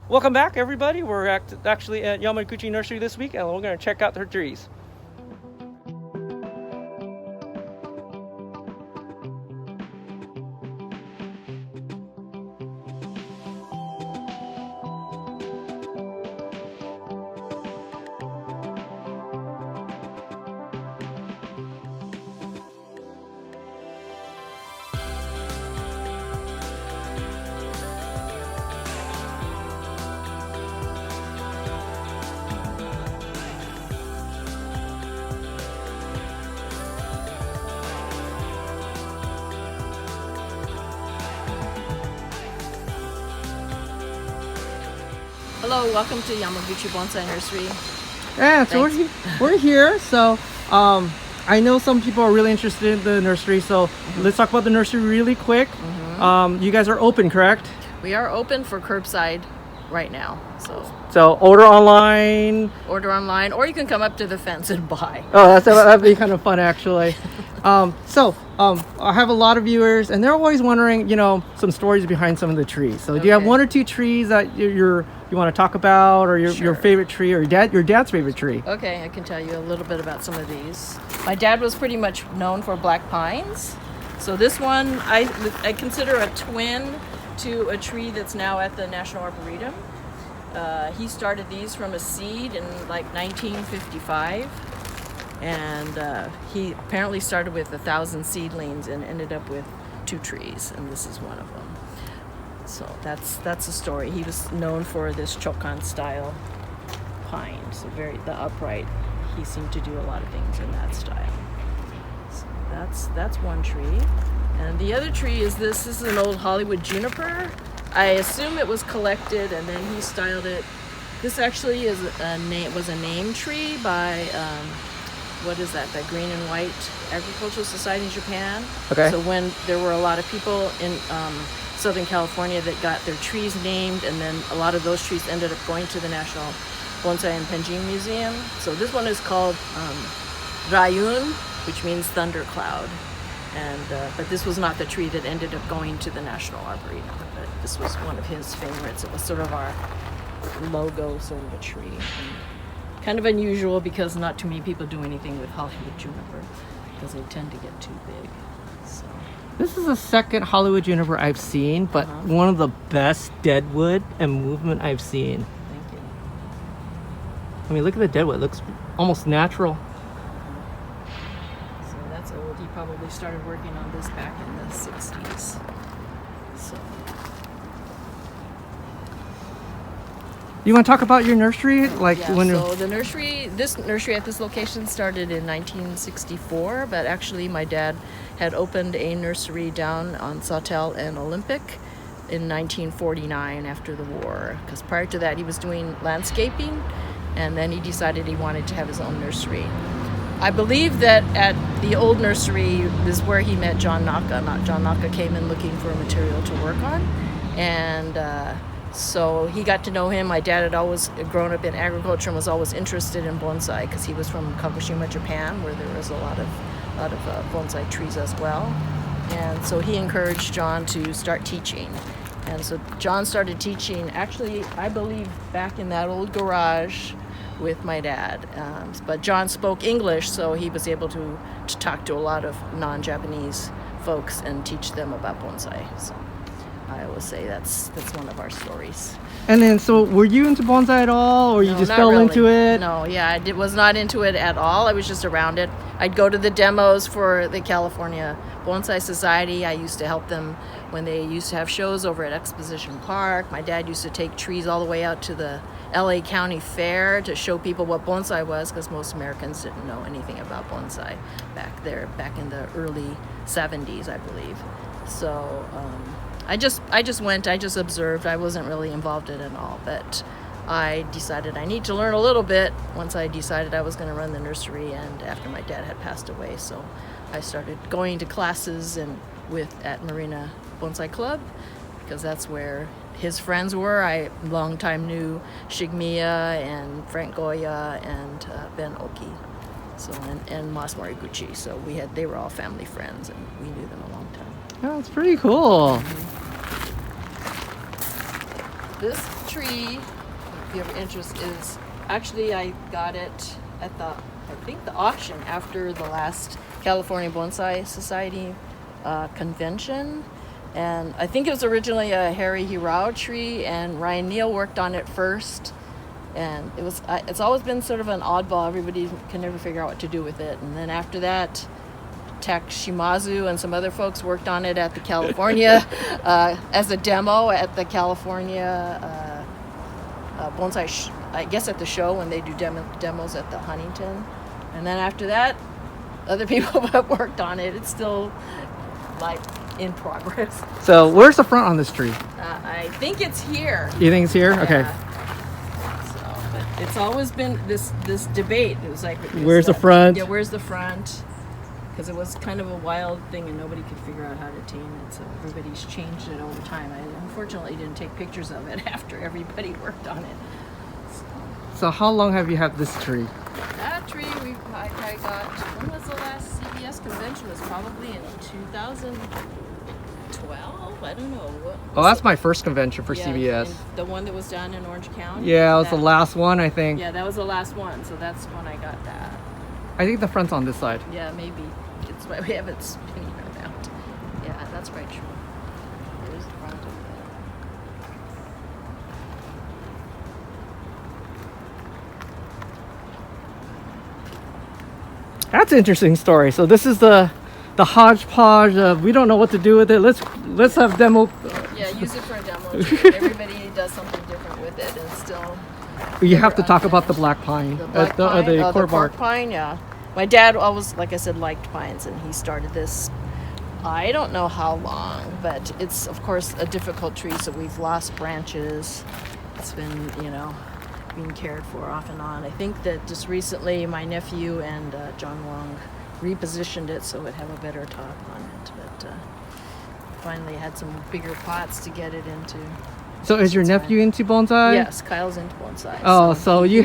Welcome back, everybody. We're actually at Yamaguchi Nursery this week, and we're going to check out their trees. Hello, welcome to Yamaguchi Bonsai Nursery. Yeah, so we're here. So I know some people are really interested in the nursery. So let's talk about the nursery really quick. You guys are open, correct? We are open for curbside right now. So order online, or you can come up to the fence and buy. Oh, that'd be kind of fun, actually. I have a lot of viewers, and they're always wondering, some stories behind some of the trees. So, do you have one or two trees that you want to talk about, or your favorite tree, or your dad's favorite tree? Okay, I can tell you a little bit about some of these. My dad was pretty much known for black pines. So this one I consider a twin to a tree that's now at the National Arboretum. He started these from a seed in like 1955, and he apparently started with 1,000 seedlings and ended up with 2 trees, and this is one of them. So that's the story. He was known for this chokan style pine, so the upright. He seemed to do a lot of things in that style. So that's one tree, and the other tree is this. This is an old Hollywood juniper. I assume it was collected and then he styled it. This actually was a name tree by the Green and White Agricultural Society in Japan. Okay. So when there were a lot of people in Southern California that got their trees named, and then a lot of those trees ended up going to the National Bonsai and Penjing Museum. So this one is called Rayun, which means thundercloud. And but this was not the tree that ended up going to the National Arboretum. But this was one of his favorites. It was sort of our logo sort of a tree. And kind of unusual because not too many people do anything with Hollywood juniper because they tend to get too big. So this is the second Hollywood juniper I've seen, but one of the best deadwood and movement I've seen. Thank you. I mean, look at the deadwood. It looks almost natural. So that's old. He probably started working on this back in the 60s. So. You want to talk about your nursery? So this nursery at this location started in 1964, but actually my dad had opened a nursery down on Sawtelle and Olympic in 1949 after the war, because prior to that he was doing landscaping, and then he decided he wanted to have his own nursery. I believe that at the old nursery is where he met John Naka. John Naka came in looking for material to work on, and so he got to know him. My dad had always grown up in agriculture and was always interested in bonsai because he was from Kagoshima, Japan, where there was a lot of bonsai trees as well. And so he encouraged John to start teaching. And so John started teaching, actually, I believe, back in that old garage with my dad. But John spoke English, so he was able to talk to a lot of non-Japanese folks and teach them about bonsai. So I always say that's one of our stories. And then, so were you into bonsai at all, or you just fell really into it? No, I was not into it at all. I was just around it. I'd go to the demos for the California Bonsai Society. I used to help them when they used to have shows over at Exposition Park. My dad used to take trees all the way out to the LA County Fair to show people what bonsai was, because most Americans didn't know anything about bonsai back in the early 70s, I believe. So I just went, I just observed. I wasn't really involved in it at all, but I decided I need to learn a little bit once I decided I was going to run the nursery, and after my dad had passed away. So I started going to classes at Marina Bonsai Club, because that's where his friends were. I long time knew Shigmiya and Frank Goya and Ben Oki, so and Mas Moriguchi. So they were all family friends, and we knew them a long time. Oh, that's pretty cool. this tree, if you have interest, is actually I got it at the auction after the last California Bonsai Society convention. And I think it was originally a Harry Hirao tree, and Ryan Neal worked on it first. And it's always been sort of an oddball. Everybody can never figure out what to do with it. And then after that, Tak Shimazu and some other folks worked on it at the California as a demo at the California bonsai, I guess at the show when they do demos at the Huntington. And then after that, other people have worked on it. It's still like in progress. So where's the front on this tree? I think it's here. You think it's here? Yeah. Okay. So, but it's always been this debate. It was like, Where's the front? Yeah, where's the front? Because it was kind of a wild thing and nobody could figure out how to tame it. So everybody's changed it over time. I unfortunately didn't take pictures of it after everybody worked on it. So how long have you had this tree? That tree I got, when was the last CBS convention? It was probably in 2012? I don't know. Oh, that's my first convention for CBS. The one that was down in Orange County? Yeah, it was the last one, I think. Yeah, that was the last one. So that's when I got that. I think the front's on this side. Yeah, maybe. It's why we have it spinning around. Yeah, that's right, true. There's the front of it. That's an interesting story. So this is the hodgepodge of, we don't know what to do with it. Let's have demo. Yeah, use it for a demo. Everybody does something different with it, and still. You have to talk about the black pine. The black pine, the the bark. pine, yeah. My dad always, like I said, liked pines, and he started this. I don't know how long, but it's of course a difficult tree, so we've lost branches. It's been, being cared for off and on. I think that just recently my nephew and John Wong repositioned it so it would have a better top on it, but finally had some bigger pots to get it into. So is your nephew into bonsai? Yes, Kyle's into bonsai. Oh, so you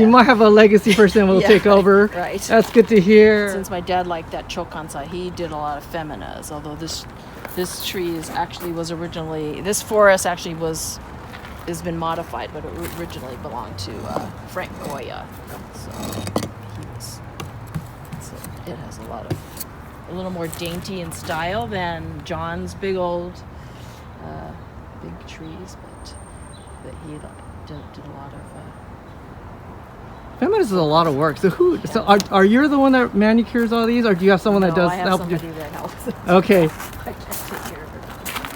might have a legacy person who will take over. Right. That's good to hear. Since my dad liked that chokansai, he did a lot of feminas. Although this tree was originally, this forest actually has been modified, but it originally belonged to Frank Goya. So it has a little more dainty in style than John's big old big trees, but he did a lot of. Feminas is a lot of work. So So are you the one that manicures all these, or do you have someone that does I have help somebody you? that helps. Okay. I can't take care of it.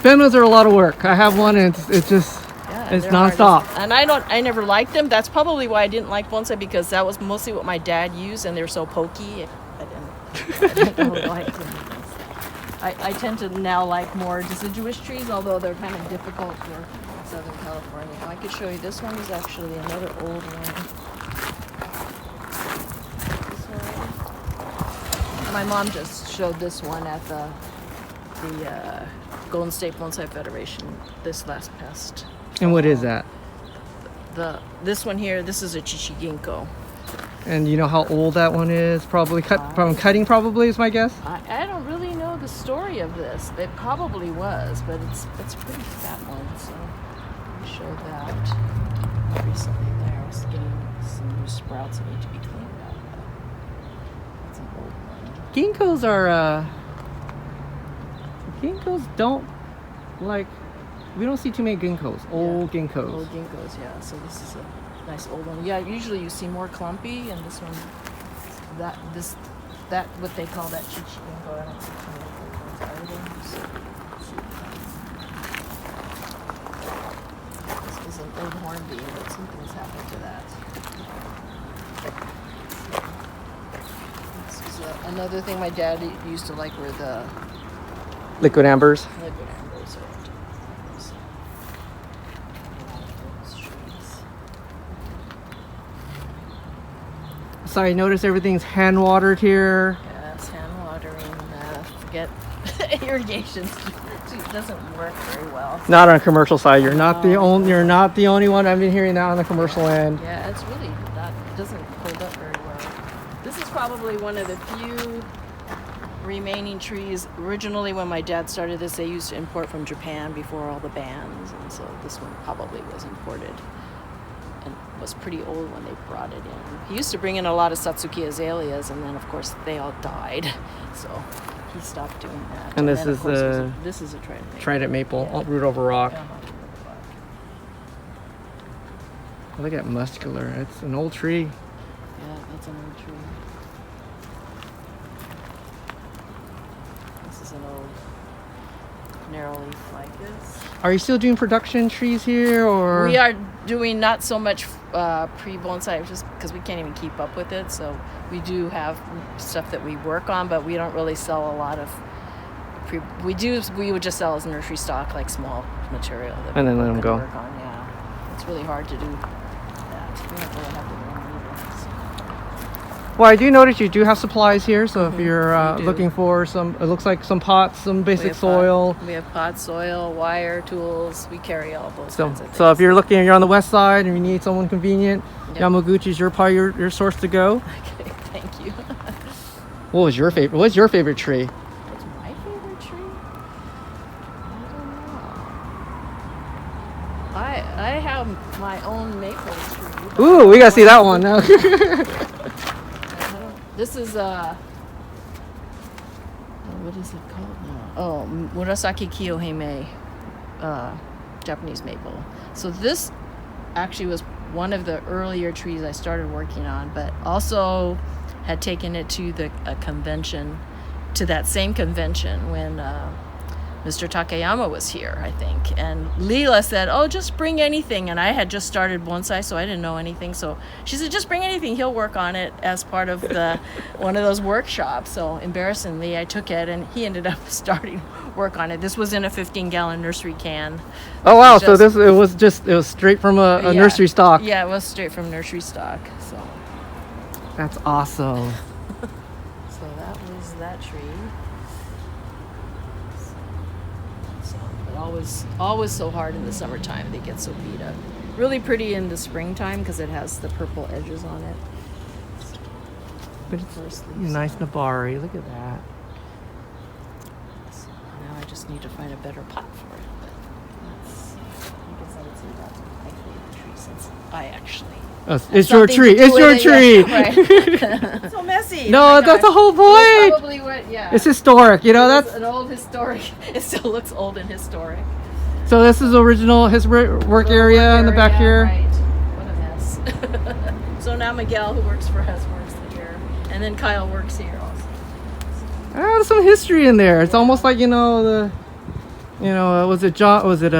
Feminas are a lot of work. I have one, and it's just. Yeah, it's nonstop. And I never liked them. That's probably why I didn't like bonsai, because that was mostly what my dad used, and they're so pokey. I didn't really like them. I tend to now like more deciduous trees, although they're kind of difficult for Southern California. I could show you. This one is actually another old one. This one. My mom just showed this one at the Golden State Bonsai Federation this past. And what is that? This one here, this is a Chichiginko. And you know how old that one is? Probably from cutting, probably is my guess. I don't really know the story of this. It probably was, but it's a pretty fat one. So I showed that recently. There, I was getting some new sprouts that need to be cleaned out. That's an old one. Ginkgos are. Ginkgos don't like. We don't see too many ginkgos. Old ginkgos. Old ginkgos, yeah. So this is a nice old one. Yeah, usually you see more clumpy, and this one, that what they call that Chichiginko. I don't see too many ginkgos either. This is an old hornbeam, but something's happened to that. This is another thing my dad used to like were the Liquid ambers. liquid ambers. So I notice everything's hand watered here. Yes, hand watering. Forget irrigation. It doesn't work very well. Not on a commercial side. You're not the only. You're not the only one. I've been hearing that on the commercial end. Yeah, it's really that doesn't hold up very well. This is probably one of the few remaining trees. Originally, when my dad started this, they used to import from Japan before all the bans, and so this one probably was imported and was pretty old when they brought it in. He used to bring in a lot of Satsuki azaleas, and then of course they all died, so he stopped doing that. And this then, is of course, a this is a trident maple. Trident maple, Yeah. root over rock. Yeah. Look at muscular. It's an old tree. Yeah, that's an old tree. This is an old narrow leaf ficus. Are you still doing production trees here, or? We are doing not so much pre-bonsai just because we can't even keep up with it. So we do have stuff that we work on, but we don't really sell a lot of we would just sell as nursery stock, like small material that And then let them could go. work on. Yeah, it's really hard to do that. We don't really have the room either. So. Well, I do notice you do have supplies here, so if you're we do. looking for some, it looks like some pots, some We basic have soil. we have pot, soil, wire, tools. We carry all those kinds of things. So if you're looking, you're on the west side and you need someone convenient, Yep. Yamaguchi's probably your source to go. Okay, thank you. What was your favorite? What's your favorite tree? What's my favorite tree? I don't know. I have my own maple tree. but Ooh, we gotta see that one now. This is what is it called now? Oh, Murasaki Kiyohime, Japanese maple. So this actually was one of the earlier trees I started working on, but also had taken it to a convention, to that same convention when Mr. Takayama was here, I think. And Leela said, oh, just bring anything. And I had just started bonsai, so I didn't know anything. So she said, just bring anything. He'll work on it as part of one of those workshops. So embarrassingly, I took it, and he ended up starting work on it. This was in a 15-gallon nursery can. Oh wow! Just- So it was straight from a Yeah. nursery stock. Yeah, it was straight from nursery stock. So That's awesome. that was that tree. But always so hard in the summertime. They get so beat up. Really pretty in the springtime because it has the purple edges on it. But it's First leaves. nice Nabari. Look at that. So now I just need to find a better pot for it. But I guess I would say that's my favorite tree since I actually. It's your tree. It's your tree. Right. So messy. No, Oh my that's gosh. the whole That's point. probably what. Yeah. It's historic. You know, It's that's an old historic. It still looks old and historic. so. This is original his work area in the back here. Right. What a mess. So now Miguel, who works for us, works here, and then Kyle works here also. There's some history in there. It's almost like was it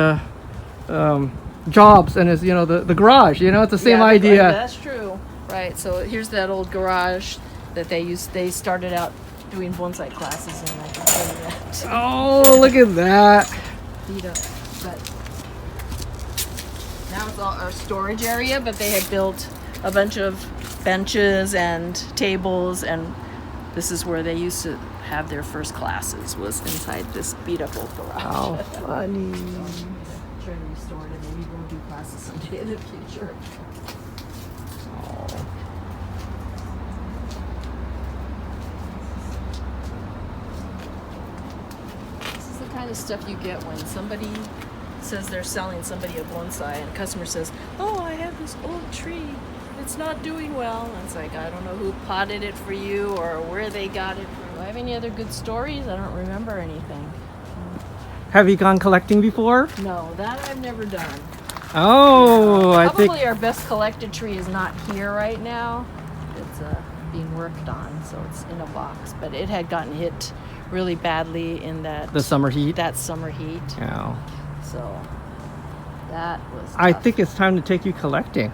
Jobs and his the garage. It's the same Yeah, idea. That's true. Right. So here's that old garage that they used. They started out doing bonsai classes in. I can tell you that. Oh, look at that. Beat up, but now it's all our storage area. But they had built a bunch of benches and tables, and this is where they used to have their first classes. Was inside this beat up old garage. How funny. Try to restore it, and maybe we'll do classes someday in the future. This is the kind of stuff you get when somebody says they're selling somebody a bonsai, and a customer says, "Oh, I have this old tree. It's not doing well." And it's like, I don't know who potted it for you or where they got it from. Do I have any other good stories? I don't remember anything. Have you gone collecting before? No, that I've never done. Oh, I think. Probably our best collected tree is not here right now. It's being worked on, so it's in a box. But it had gotten hit really badly in The summer heat. that summer heat. Yeah. So that was I tough. think it's time to take you collecting.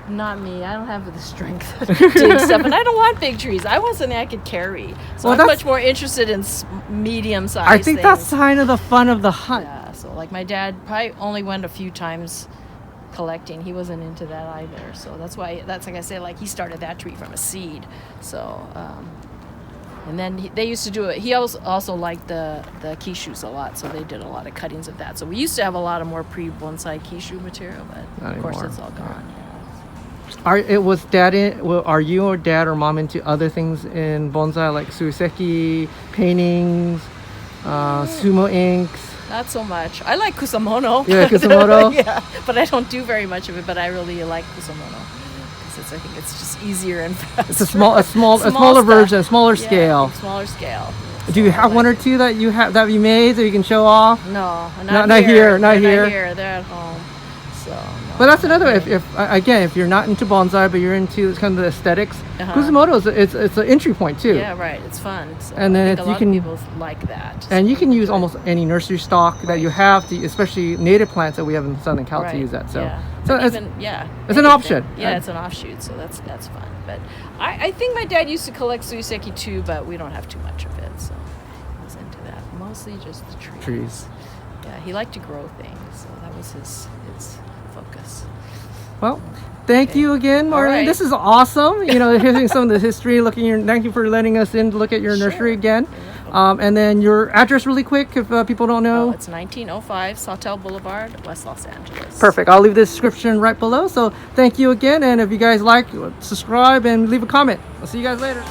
Not me. I don't have the strength to dig stuff, and I don't want big trees. I want something I could carry. So Well, I'm that's- much more interested in medium-sized I think things. that's kind of the fun of the hunt. Yeah, so like my dad probably only went a few times collecting. He wasn't into that either. So that's why, that's like I say, like he started that tree from a seed. So, and then they used to do it. He also liked the kishus a lot, so they did a lot of cuttings of that. So we used to have a lot of more pre-bonsai kishu material, but Not of course anymore. it's all gone. Yeah. Are you or dad or mom into other things in bonsai like suiseki, paintings, sumo inks? Not so much. I like kusamono. Yeah, kusamono. Yeah, but I don't do very much of it. But I really like kusamono because I think it's just easier and faster. It's a smaller stuff. version, smaller Yeah, scale. Smaller scale. Do you have one or two that you made that you can show off? No, not here. Not here. They're at home. So. No. But that's another. If you're not into bonsai, but you're into kind of the aesthetics, kusamono it's an entry point too. Yeah, right. It's fun. So and then I think a lot of people like that. And you can use almost any nursery stock that you have to, especially native plants that we have in Southern Cal to use that. So, it's an option. Yeah, it's an offshoot. So that's fun. But I think my dad used to collect suiseki too, but we don't have too much of it. So I was into that. Mostly just the trees. Yeah, he liked to grow things, so that was his focus. Well, thank you again, Marianne. Right. This is awesome. Hearing some of the history, thank you for letting us in to look at your nursery again. And then your address really quick if people don't know. It's 1905 Sawtelle Boulevard, West Los Angeles. Perfect. I'll leave the description right below. So thank you again. And if you guys like, subscribe and leave a comment. I'll see you guys later.